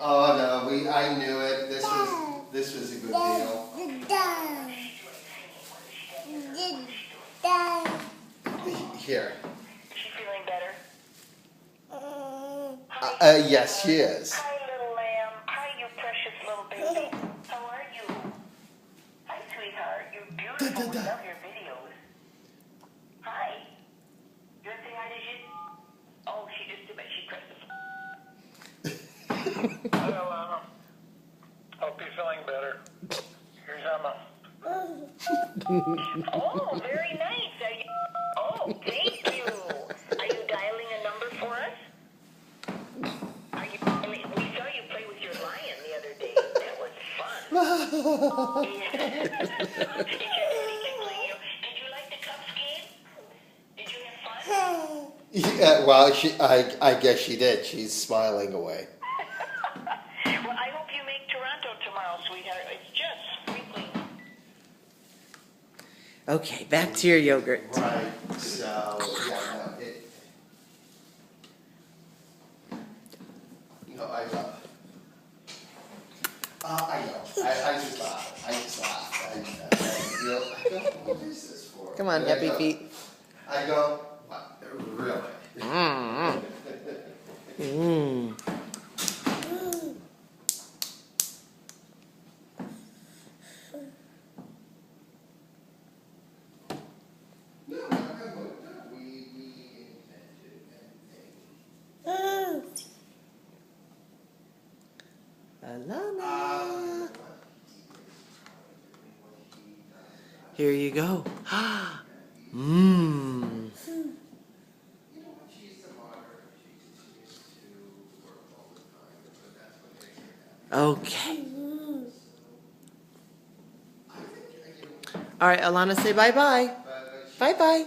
Oh no, I knew it. This was a good deal. Here. Is she feeling better? Yes, she is. Hi, little lamb. Hi, you precious little baby. How are you? Hi, sweetheart. You're beautiful. We love your videos. Hi. You want to say hi to she? Oh, she just did, but she pressed the. Hi, Alana. Hope you're feeling better. Here's Emma. Oh, very nice. Oh, thank you. Are you dialing a number for us? We saw you play with your lion the other day. That was fun. Did you like the Cubs game? Did you have fun? Yeah, well, I guess she did. She's smiling away. Well, I hope you make Toronto tomorrow, sweetheart. It's just sprinkling. Okay, back to your yogurt. Right. So yeah, no, I know. I just laugh. I go, what is this for? Come on, happy feet. I go, what? Really? Alana. Here you go. Mmm. Okay. All right, Alana, say bye-bye. Bye-bye.